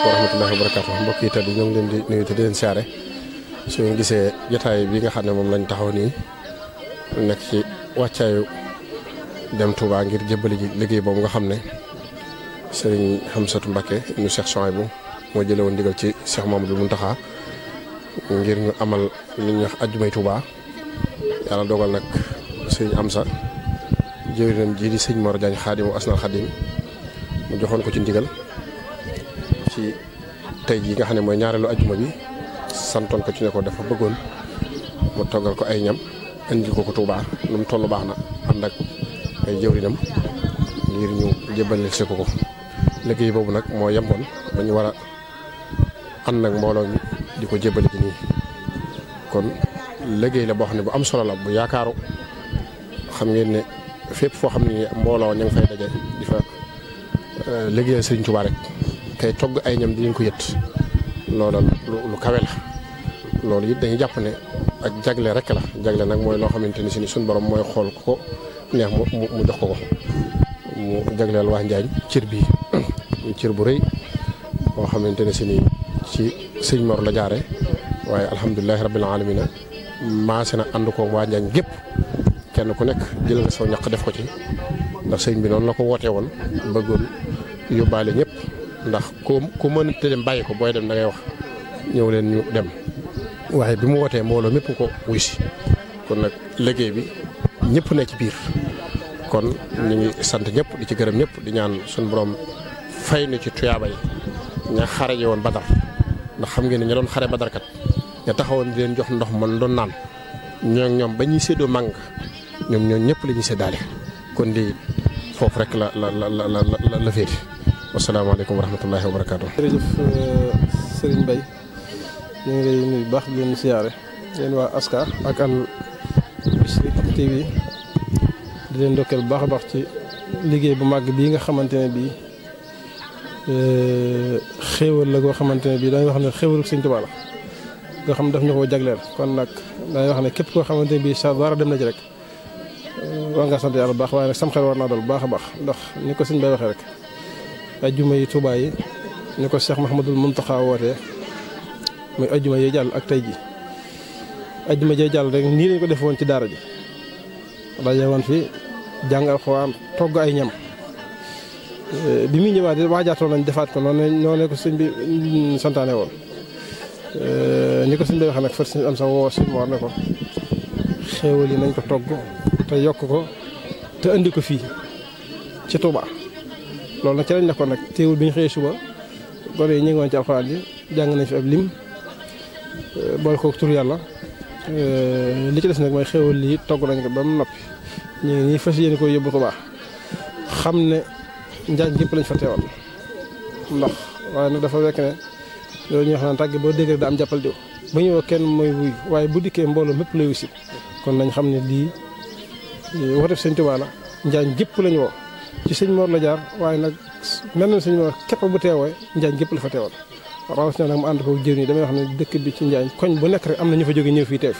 asalaamaaleykum wa rahmatullahi wa barakaatu mbokk yi tedd ñoo ngi leen di nuyu te di leen siyaare su ngeen gisee jotaay bi nga xam ne moom lañ taxaw nii nekk ci wàccaayu dem Touba ngir jébbali ji liggéey boobu nga xam ne Serigne Hamsatou Mbacké ñu Cheikh Souhaïbou moo jëlee woon ndigal ci Cheikh Mamadou Mountakha ngir ñu amal li ñuy wax ajjumay Touba yàlla dogal nag Serigne Amsa jëwriñam ji di Serigne Mor Diagne Xaadimu Asnal Xaadim mu joxoon ko ci ndigal ci tey jii nga xam ne mooy ñaareelu ajjuma bi santoon ko ci ne ko dafa bëggoon mu toggal ko ay ñam indil ko Touba lu mu toll baax na ànd ak ay jëwriñam ngir ñu jébbaleel si ko liggéey boobu nag moo yemboon ba ñu war a ànd ak mbooloo mi di ko jébbali ji nii kon liggéey la boo xam ne bu am solo la bu yaakaaru xam ngeen ne fépp foo xam ne mbooloo ña ngi fay daje di fa liggéeyal Sëriñ Touba rek kay togg ay ñam di leen ko yët loola lu kawe la loolu it dañuy jàpp ne ak jagle rek la jagle nag mooy loo xamante ni si ni suñu borom mooy xool ko neex mu jox ko mu jagleel waa Njaañ cër bii cër bu rëy boo xamante ne si ni ci sëñ Mor la jaare waaye alhamdulilahi rabbil alamina maase na ànd ko waa Njaañ gépp kenn ku nekk jël nga saw ñaq def ko ci ndax sëñ bi noonu la ko wootee woon bëggoon yóbbaale ñëpp ndax ku mënta dem bàyyi ko booy dem da ngay wax ñëw leen ñu dem waaye bi mu wootee mbooloo mépp ko wuy si kon nag liggéey bi ñëpp ne ci biir kon ñu ngi sant ñëpp di ci gërëm ñëpp di ñaan suñu borom fay nu ci tuyaaba yi ña xare ji woon Badar ndax xam ngeen ne ña doon xare Badar kat ña taxawoon di leen jox ndox man doon naan ñoom ba ñuy séddoo màng ñoom ñëpp la ñuy séddaale kon di foofu rek la féete wasalaamaaleykum wa rahmatullahi wa barakaatu. jërëjëf Serigne Mbaye ñu ngi lay nuyu baax di leen siyaare yéen waa Aska ak Al Bichri TV di leen ndokkeel bu baax a baax ci liggéey bu màgg bii nga xamante ne bii xéewal la goo xamante ne bii dañuy wax ne xéewalu Sëriñ Tuubaa la nga xam daf ñu koo jagleel kon nag dañuy wax ne képp koo xamante ne bii sa dara dem na ci rek war nga sant yàlla bu baax waaye nag sam xel war naa dal bu baax a baax ndax ni ko sëñ Bay waxee rek ajjuma yi Touba yi ni ko Cheikh Mouhamadoul Mountakha wootee muy ajjuma yi jàll ak tey ji ajjuma jee jàll rek nii lañ ko def woon ci daara ji daje woon fi jàng alxuraan togg ay ñam bi muy ñëwaat waajaatoon nañ defaat ko noonu ko sëñ bi santaane woon ni ko sëñ Bay waxee nag far sëñ am sa woo sëñ Mor ne ko xéewal yi nañ ko togg te yokk ko te indi ko fii ci Touba loolu nag ci lañ nekkoon nag teewul bi ñu xëyee suba gone yi ñu ngi woon ci alxuraan ji jàng nañ fi ab lim boole ko tur yàlla li ci des nag mooy xéewal lii togg nañ ko ba mu noppi ñu ngi nii fas yéene ko yóbbu Touba xam ne Njaañ gépp lañ fa teewal ndax waaye nag dafa fekk ne loolu ñuy wax naan tàgg boo dégg rek da am jàppal diw ba ñëwoo kenn mooy wuy waaye bu dikkee mbooloo mépp lay wusi kon nañ xam ne lii wootef Sëñ Tuubaa la Njaañ gépp lañu woo ci sëñ Mor la jaar waaye nag mel na sëñ Mor képp bu teewee Njaañ gépp la fa teewal rawatina nag mu ànd ko jëriñ yi damay wax ne dëkk bi ci Njaañ koñ bu nekk rek am na ñu fa jóge ñëw fii teew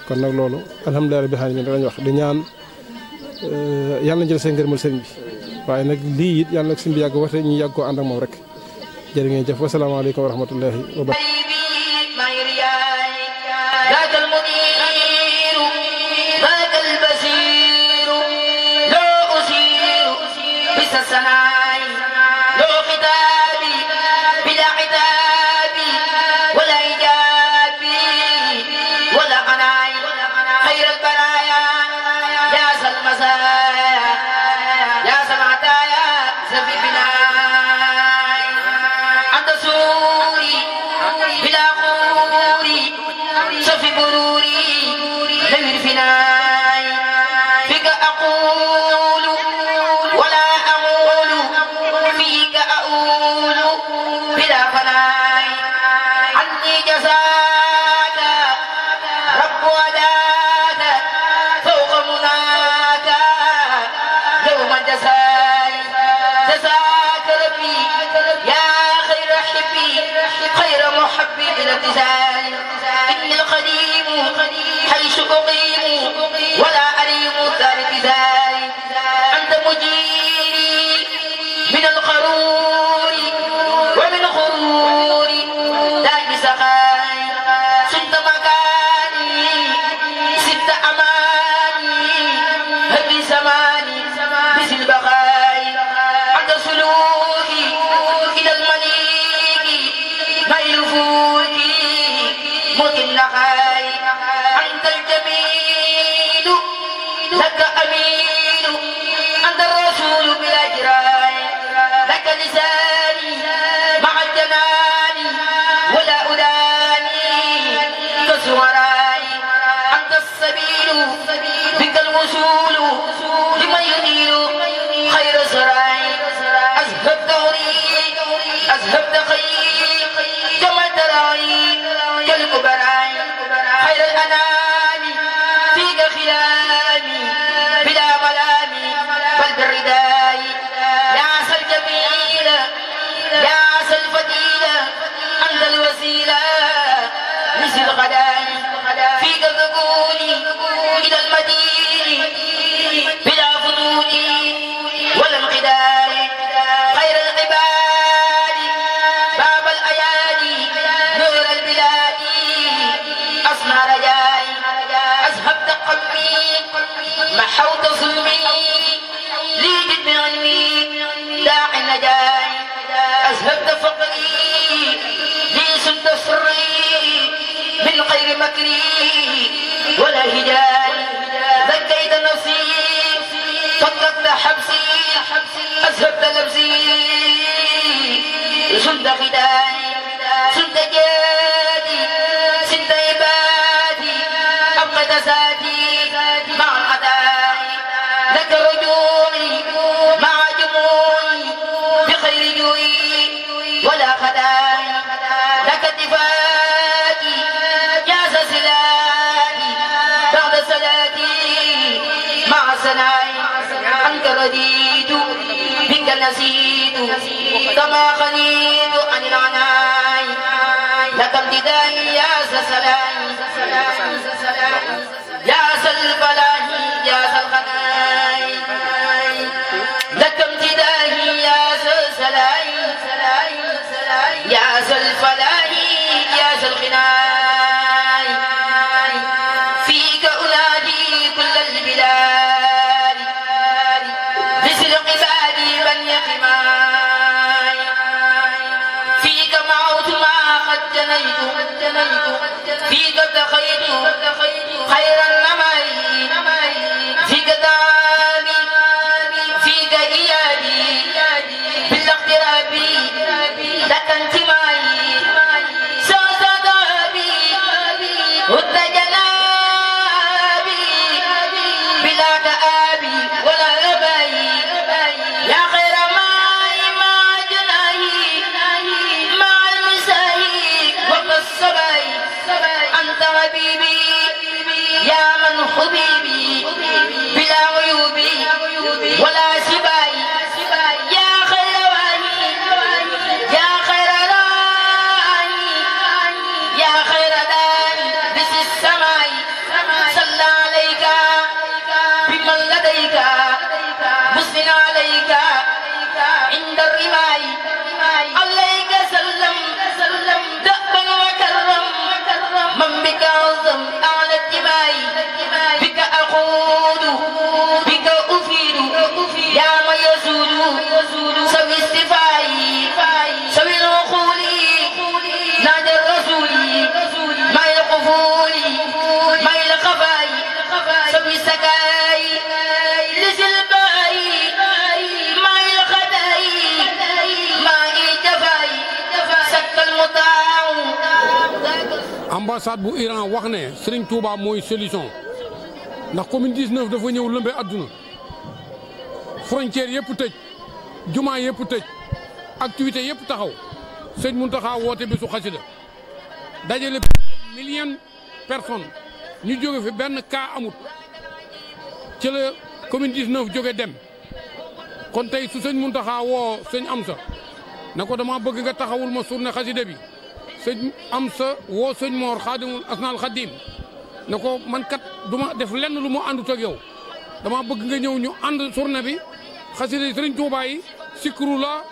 kon nag loolu alhamdulilah rabbil alamin lañ wax di ñaan yàlla na jël seen ngërëmal sëriñ bi waaye nag lii it yàlla nag sëñ bi yàgg wate ñu yàgg koo ànd ak moom rek jërë ngeen jëf wasalaamaaleykum wa rahmatullahi wa barakatuh السماء لو خطابي بلا عتابي ولا إجابي ولا قناي خير البرايا يا سلمسايا يا سمعتايا سفي بناي أنت سوري بلا خوري سفي بروري نوير فناي فيك أقول ولا فيك أقول بلا فناي عني جزاك رب وداك فوق مناك يوم الجزاء جزاك ربي يا خير حبي خير محبي إلى التزاي إني القديم حيث أقيم ولا أريم دار التزاي أنت مجيري من القرور ومن خرور الجميل أنت الرسول بلا جراء لك لساني مع الجنان ولا أداني كسوراي أنت السبيل بك الوصول لمن ينيل خير سراي أذهبت أريد أذهبت خير كما تراي كالكبراي خير الأنام فيك خلامي بلا ملامي بل بالرداء يا عسى الجميل يا عسى الفضيلة أنت الوسيلة مثل الغداء فيك الذكور إلى المدين بلا فضول ولا انقدار خير العباد باب الأيادي نور البلاد أصنع رجائي أذهبت قلبي محوت ظلمي لي جد علمي داع النجاي أذهبت فقري لي سد سري من غير مكري ولا هجاي ذكيت نفسي فككت حبسي أذهبت لبسي سد خداي سد جادي سد عبادي أبقيت سادي مع الأداء لك رجوعي مع جموعي بخير جوعي ولا خداي لك اتفاقي جاز سلاتي بعد صلاتي مع سناي عنك رديت بك نسيت كما خنيت عن العناي لك امتداي يا سلام يا سلفلاح يا سلخناي لك امتداي يا سلام يا سلفلاح يا سلخناي فيك أنادي كل البلاد مثل عبادي بني حماي فيك معوت ما قد جنيت فيك اتخيت خير النمي فيك دامي فيك إيادي بالاقتراب لك انتمائي سوسدابي هد جنابي بلا كآبي ولا أبي يا خير ماي مع جناهي مع المساهي والصبي أنت حبيبي يا من حبيبي بلا عيوبي ولا سباي يا خير واني يا خير راني يا خير داني بس السماء صلى عليك بمن لديك مسلم عليك عند الرماي عليك سلم دأبا وكرم من بك عظم أعلى الدماء بك أقود بك أفيد يا من يزول سوي استفاعي سوي العقول نادى الرسول ما يقفول ما يلقفاي سوي سكاي لسلباي ما يلقداي ما يجفاي سك المطاع ambassade bu Iran wax ne Serigne Touba mooy solution ndax Covid-19 dafa ñëw lëmbe adduna frontière yëpp tëj jumaa yëpp tëj activité yëpp taxaw sëñ Mountakha woote bésu xasida dajale million personnes ñu jóge fi benn cas amut ci la Covid-19 jóge dem kon tey su sëñ Mountakha woo sëñ Amsa na ko dama bëgg nga taxawul ma journée xasida bi sëñ Amsa woo sëñ Mor Xaadimul Asnaal Xadim ne ko man kat duma def lenn lu mu àndut ak yow dama bëgg nga ñëw ñu ànd journée bi xasida yi Sëriñ Tuubaa yi sikru la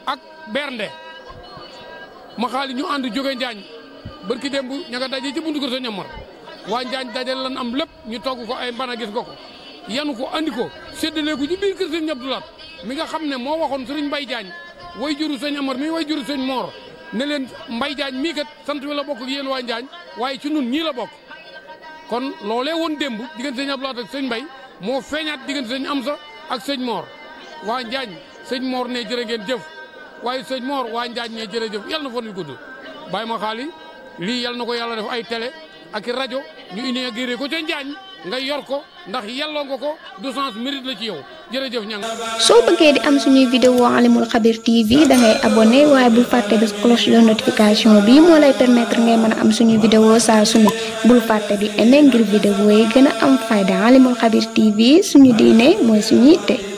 ak bernde ma xaali ñu ànd jóge Njaañ barki démb ña nga daje ci buntu kër sëñ Amar waa Njaañ dajal lan am lépp ñu togg ko ay mbana gis nga ko yanu ko andi ko séddale ko ci biir kër sëñ Abdou Lahat mi nga xam ne moo waxoon Sëriñ Mbay Jaañ way juru sëñ Amar mi way juru sëñ Mor ne leen Mbay Jaañ mii kat sant wi la bokk ak yéen waa Njaañ waaye ci nun ñii la bokk kon loolee woon démb diggante sëñ Abdou Lahat ak sëñ Mbay moo feeñaat diggante sëñ Amsa ak sëñ Mor waa Njaañ sëñ Mor ne jërë ngeen jëf waaye sëñ Mor waa Njaañ ne jërëjëf yal na fa nit gudd bàyyi ma xaali lii yal na ko yàlla def ay télé ak rajo ñu inauguré ko ca Njaañ nga yor ko ndax yelloo nga ko du sens mérite la ci yow jërëjëf ñang soo bëggee di am suñuy vidéo Alimul Khabir TV da ngay abonné waaye bul fàtte bés cloche de notification bi moo lay permettre ngay mën a am suñuy vidéo saa su ne bul fàtte di aimé ngir vidéo yi gën a am fayda Alimul Khabir TV suñu diine mooy suñu yitte